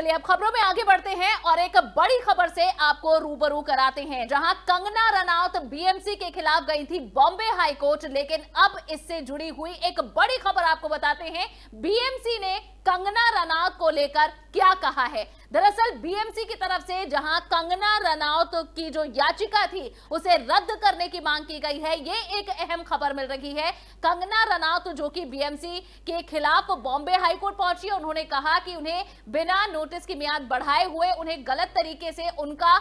चलिए अब खबरों में आगे बढ़ते हैं और एक बड़ी खबर से आपको रूबरू कराते हैं, जहां कंगना रनौत बीएमसी के खिलाफ गई थी बॉम्बे हाई कोर्ट। लेकिन अब इससे जुड़ी हुई एक बड़ी खबर आपको बताते हैं, बीएमसी ने कंगना रनौत को लेकर क्या कहा है। दरअसल बीएमसी की तरफ से जहां कंगना रनौत की जो याचिका थी उसे रद्द करने की मांग की गई है, ये एक अहम खबर मिल रही है। कंगना रनौत जो कि बीएमसी के खिलाफ बॉम्बे हाई कोर्ट पहुंची, उन्होंने कहा कि उन्हें बिना नोटिस की मियाद बढ़ाए हुए उन्हें गलत तरीके से उनका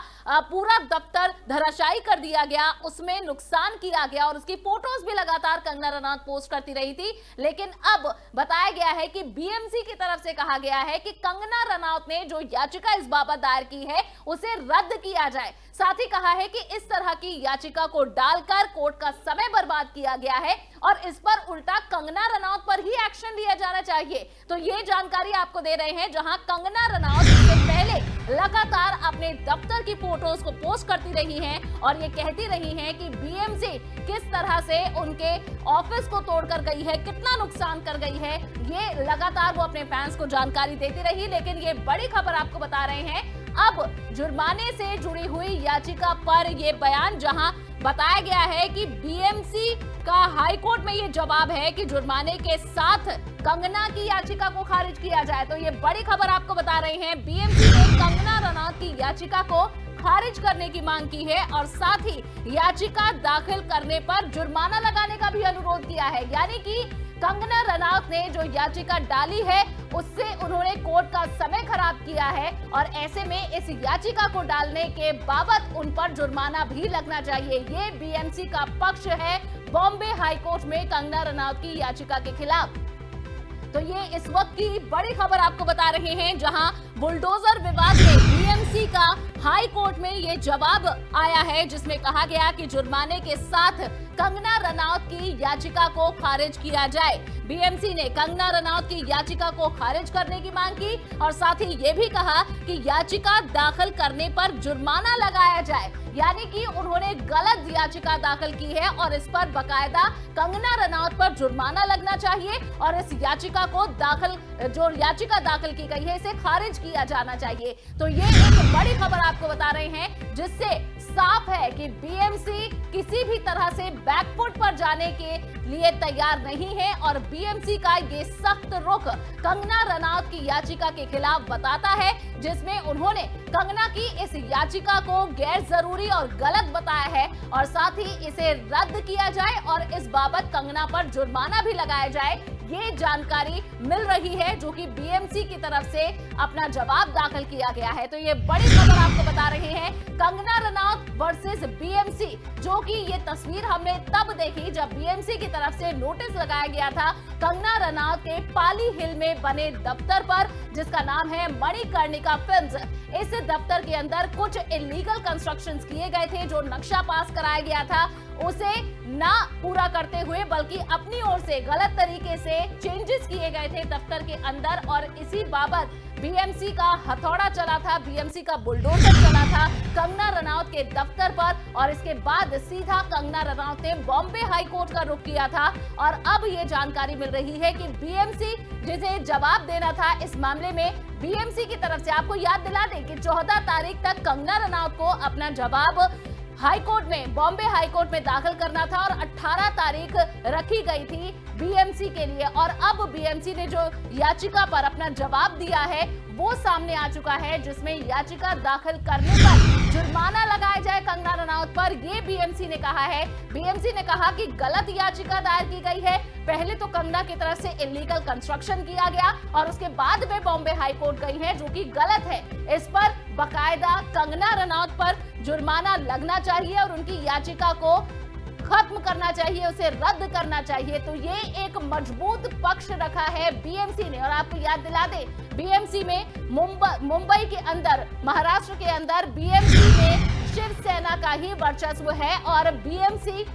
पूरा दफ्तर धराशायी कर दिया गया, उसमें नुकसान किया गया और उसकी फोटोज भी लगातार कंगना रनौत पोस्ट करती रही थी। लेकिन अब बताया गया है कि बीएमसी की तरफ से कहा गया है कि कंगना रनौत ने जो याचिका इस बाबत दायर की है उसे रद्द किया जाए। साथ ही कहा है कि इस तरह की याचिका को डालकर कोर्ट का समय बर्बाद किया गया है और इस पर उल्टा कंगना रनौत पर ही एक्शन लिया जाना चाहिए। तो ये जानकारी आपको दे रहे हैं, जहां कंगना रनौत इससे पहले लगातार अपने दफ्तर की फोटोज को पोस्ट करती रही हैं और ये कहती रही हैं कि बीएमसी किस तरह से उनके ऑफिस को तोड़कर गई है, कितना नुकसान कर गई है, ये लगातार वो अपने फैंस को जानकारी देती रही। लेकिन ये बड़ी खबर आपको बता रहे हैं, अब जुर्माने से जुड़ी हुई याचिका पर यह बयान, जहां बताया गया है कि बीएमसी का हाई कोर्ट में ये जवाब है कि जुर्माने के साथ कंगना की याचिका को खारिज किया जाए। तो ये बड़ी खबर आपको बता रहे हैं, बीएमसी ने कंगना रनौत की याचिका को खारिज करने की मांग की है और साथ ही याचिका दाखिल करने पर जुर्माना लगाने का भी अनुरोध किया है। यानी कि कंगना रनौत ने जो याचिका डाली है उससे उन्होंने कोर्ट का समय खराब किया है और ऐसे में इस याचिका को डालने के बाबत उन पर जुर्माना भी लगना चाहिए। ये बीएमसी का पक्ष है बॉम्बे हाई कोर्ट में कंगना रनौत की याचिका के खिलाफ। तो ये इस वक्त की बड़ी खबर आपको बता रहे हैं, जहां बुलडोजर विवाद में बीएमसी का हाई कोर्ट में ये जवाब आया है, जिसमें कहा गया कि जुर्माने के साथ कंगना रनौत की याचिका को खारिज किया जाए। बीएमसी ने कंगना रनौत की याचिका को खारिज करने की मांग की और साथ ही ये भी कहा कि याचिका दाखिल करने पर जुर्माना लगाया जाए। यानी कि उन्होंने गलत याचिका दाखिल की है और इस पर बकायदा कंगना रनौत पर जुर्माना लगना चाहिए और इस याचिका को जो याचिका दाखिल की गई है इसे खारिज किया जाना चाहिए। तो ये एक बड़ी खबर आपको बता रहे हैं, जिससे साफ है कि बीएमसी किसी भी तरह से बैकफुट पर जाने के लिए तैयार नहीं है और बीएमसी का ये सख्त रुख कंगना रनौत की याचिका के खिलाफ बताता है, जिसमें उन्होंने कंगना की इस याचिका को गैर जरूरी और गलत बताया है और साथ ही इसे रद्द किया जाए और इस बाबत कंगना पर जुर्माना भी लगाया जाए। ये जानकारी मिल रही है जो कि बीएमसी की तरफ से अपना जवाब दाखिल किया गया है। तो ये बड़ी खबर आपको बता रहे हैं, कंगना रनौत वर्सेस बीएमसी, जो कि ये तस्वीर हमने तब देखी जब बीएमसी की तरफ से नोटिस लगाया गया था कंगना रनौत के पाली हिल में बने दफ्तर पर, जिसका नाम है मणिकर्णिका फिल्म्स। इस दफ्तर के अंदर कुछ इलीगल कंस्ट्रक्शंस किए गए थे, जो नक्शा पास कराया गया था उसे ना पूरा करते हुए बल्कि अपनी ओर से गलत तरीके से चेंजेस किए गए थे दफ्तर के अंदर और इसी बाबत बीएमसी का हथौड़ा चला था, बीएमसी का बुलडोजर चला था कंगना रनौत के दफ्तर पर और इसके बाद सीधा कंगना रनौत ने बॉम्बे हाई कोर्ट का रुख किया था। और अब ये जानकारी मिल रही है कि बीएमसी जिसे जवाब देना था इस मामले में, बीएमसी की तरफ से आपको याद दिला दें कि 14 तारीख तक कंगना रनौत को अपना जवाब हाई कोर्ट में, बॉम्बे हाई कोर्ट में दाखिल करना था और 18 तारीख रखी गई थी बीएमसी के लिए। और अब बीएमसी ने जो याचिका पर अपना जवाब दिया है वो सामने आ चुका है, जिसमें याचिका दाखिल करने पर जुर्माना लगाया जाए कंगना रनौत पर। ये बीएमसी ने कहा है। बीएमसी ने कहा कि गलत याचिका दायर की गई है, पहले तो कंगना की तरफ से इलीगल कंस्ट्रक्शन किया गया और उसके बाद वे बॉम्बे हाई कोर्ट गई है, जो कि गलत है। इस पर बकायदा कंगना रनौत पर जुर्माना लगना चाहिए और उनकी याचिका को खत्म करना चाहिए, उसे रद्द करना चाहिए। तो ये एक मजबूत पक्ष रखा है बीएमसी ने। और आपको याद दिला दे, बीएमसी में मुंबई के अंदर, महाराष्ट्र के अंदर बीएमसी में शिवसेना का ही वर्चस्व है और बीएमसी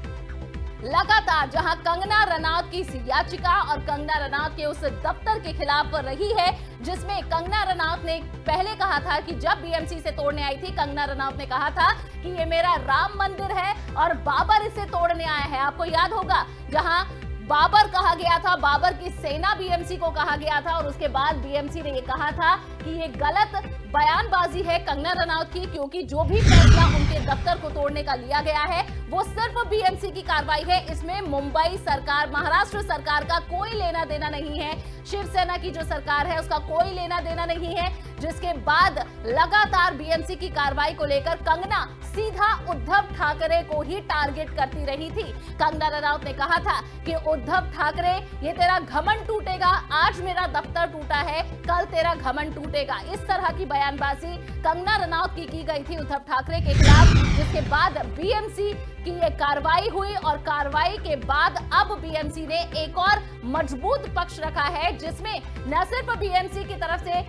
लगातार जहां कंगना रनौत की याचिका और कंगना रनौत के उस दफ्तर के खिलाफ रही है, जिसमें कंगना रनौत ने पहले कहा था कि जब बीएमसी से तोड़ने आई थी, कंगना रनौत ने कहा था कि ये मेरा राम मंदिर है और बाबर इसे तोड़ने आया है। आपको याद होगा, जहां बाबर कहा गया था, बाबर की सेना बीएमसी को कहा गया था और उसके बाद बीएमसी ने ये कहा था कि ये गलत बयानबाजी है कंगना रनौत की, क्योंकि जो भी फैसला उनके दफ्तर को तोड़ने का लिया गया है वो सिर्फ बीएमसी की कार्रवाई है। इसमें मुंबई सरकार, महाराष्ट्र सरकार का कोई लेना देना नहीं है, शिवसेना की जो सरकार है उसका कोई लेना देना नहीं है। जिसके बाद लगातार बीएमसी की कार्रवाई को लेकर कंगना सीधा उद्धव ठाकरे को ही टारगेट करती रही थी। कंगना रनौत ने कहा था कि उद्धव ठाकरे, ये तेरा घमंड टूटेगा, आज मेरा दफ्तर टूटा है, कल तेरा घमंड टूटेगा। इस तरह की बयानबाजी कंगना रनौत की गई थी उद्धव ठाकरे के खिलाफ, जिसके बाद बीएमसी की ये कार्रवाई हुई और कार्रवाई के बाद अब बीएमसी ने एक और मजबूत पक्ष रखा है, जिसमें न सिर्फ बीएमसी की तरफ से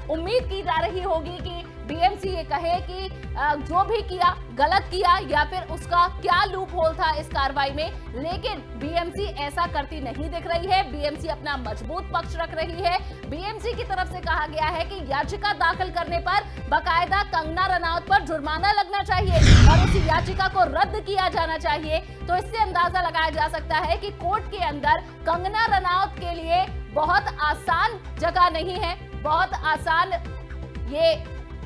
उम्मीद की जा रही होगी कि बीएमसी ये कहे कि जो भी किया गलत किया या फिर उसका क्या लूप होल था इस कार्रवाई में, लेकिन बीएमसी ऐसा करती नहीं दिख रही है। बीएमसी अपना मजबूत पक्ष रख रही है। बीएमसी की तरफ से कहा गया है कि याचिका दाखिल करने पर बाकायदा कंगना रनौत पर जुर्माना लगना चाहिए और उस याचिका को रद्द किया जाना चाहिए। तो इससे अंदाजा लगाया जा सकता है कि कोर्ट के अंदर कंगना रनौत के लिए बहुत आसान जगह नहीं है, बहुत आसान ये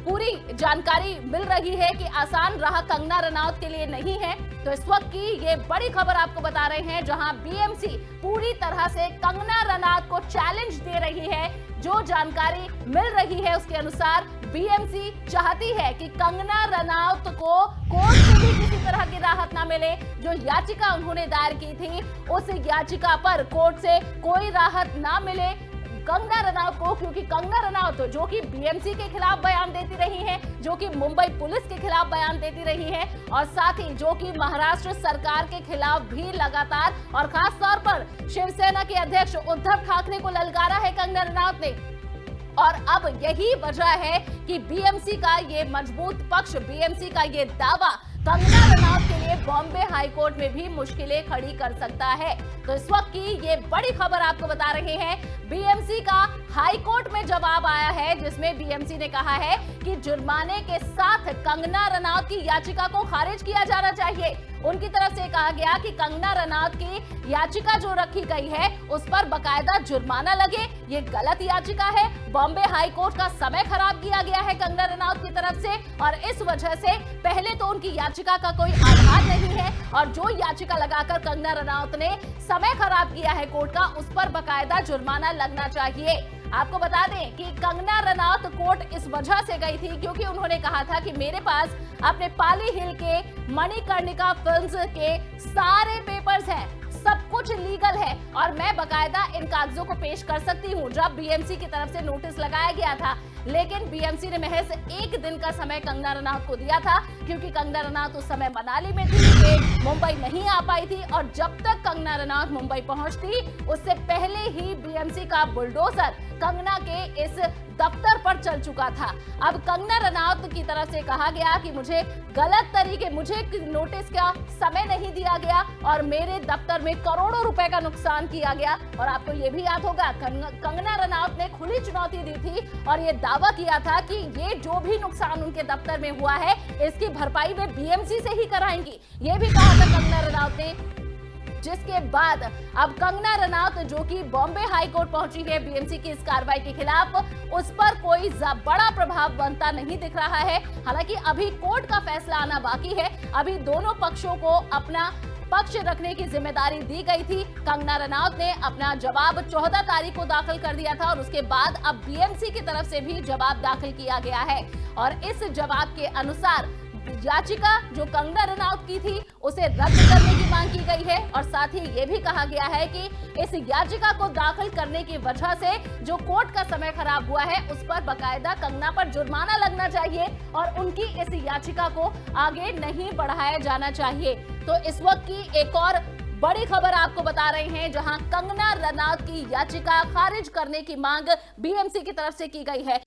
पूरी जानकारी मिल रही है कि आसान राह कंगना रनौत के लिए नहीं है। तो इस वक्त की ये बड़ी खबर आपको बता रहे हैं, जहां बीएमसी पूरी तरह से कंगना रनौत को चैलेंज दे रही है। जो जानकारी मिल रही है उसके अनुसार बीएमसी चाहती है कि कंगना रनौत को कोर्ट से भी किसी तरह की राहत ना मिले। जो याचिका उन्होंने दायर की थी उस याचिका पर कोर्ट से कोई राहत ना मिले कंगना रनौत को, क्योंकि कंगना रनौत जो कि बीएमसी के खिलाफ बयान देती रही है, जो कि मुंबई पुलिस के खिलाफ बयान देती रही है और साथ ही जो कि महाराष्ट्र सरकार के खिलाफ भी लगातार और खास तौर पर शिवसेना के अध्यक्ष उद्धव ठाकरे को ललकारा है कंगना रनौत ने। और अब यही वजह है कि बीएमसी का ये मजबूत पक्ष, बीएमसी का ये दावा कंगना रनौत के लिए बॉम्बे हाईकोर्ट में भी मुश्किलें खड़ी कर सकता है। तो इस वक्त की ये बड़ी खबर आपको बता रहे हैं, बीएमसी का हाईकोर्ट में जवाब आया है, जिसमें बीएमसी ने कहा है कि जुर्माने के साथ कंगना रनौत की याचिका को खारिज किया जाना चाहिए। उनकी तरफ से कहा गया कि कंगना रनौत की याचिका जो रखी गई है उस पर बकायदा जुर्माना लगे, ये गलत याचिका है। बॉम्बे हाईकोर्ट का समय खराब किया गया है कंगना रनौत की तरफ से और इस वजह से पहले तो उनकी याचिका का कोई आधार नहीं है और जो याचिका लगाकर कंगना रनौत ने समय खराब किया है कोर्ट का, उस पर बकायदा जुर्माना लगना चाहिए। आपको बता दें कि कंगना रनौत कोर्ट इस वजह से गई थी क्योंकि उन्होंने कहा था कि मेरे पास अपने पाली हिल के मणिकर्णिका फिल्म्स के सारे पेपर्स हैं, सब कुछ लीगल है और मैं बकायदा इन कागजों को पेश कर सकती हूं। जब बीएमसी की तरफ से नोटिस लगाया गया था, लेकिन बीएमसी ने महज एक दिन का समय कंगना रनौत को दिया था, क्योंकि कंगना रनौत उस समय मनाली में थी, मुंबई नहीं आ पाई थी और जब तक कंगना रनौत मुंबई पहुंचती उससे पहले ही बीएमसी का बुलडोजर कंगना के इस दफ्तर पर चल चुका था। अब कंगना रनौत की तरफ से कहा गया कि मुझे गलत तरीके, मुझे नोटिस का समय नहीं दिया गया और मेरे दफ्तर में करोड़ों रुपए का नुकसान किया गया। और आपको ये भी याद होगा कंगना रनौत ने खुली चुनौती दी थी और ये दावा किया था कि ये जो भी नुकसान उनके दफ्तर में हुआ है इसकी भरपाई वे बीएमसी से ही कराएंगी, ये भी कहा था कंगना रनौत ने। जिसके बाद अब कंगना रनौत जो कि बॉम्बे हाईकोर्ट पहुंची है बीएमसी की इस कार्रवाई के खिलाफ, उस पर कोई बड़ा प्रभाव बनता नहीं दिख रहा है। हालांकि अभी कोर्ट का फैसला आना बाकी है, अभी दोनों पक्षों को अपना पक्ष रखने की जिम्मेदारी दी गई थी। कंगना रनौत ने अपना जवाब 14 तारीख को दाखिल कर दिया था और उसके बाद अब बीएमसी की तरफ से भी जवाब दाखिल किया गया है और इस जवाब के अनुसार याचिका जो कंगना रनौत की थी उसे रद्द करने की मांग की गई है और साथ ही ये भी कहा गया है कि इस याचिका को दाखिल करने की वजह से जो कोर्ट का समय खराब हुआ है उस पर बकायदा कंगना पर जुर्माना लगना चाहिए और उनकी इस याचिका को आगे नहीं बढ़ाया जाना चाहिए। तो इस वक्त की एक और बड़ी खबर आपको बता रहे हैं, जहां कंगना रनौत की याचिका खारिज करने की मांग बीएमसी की तरफ से की गई है।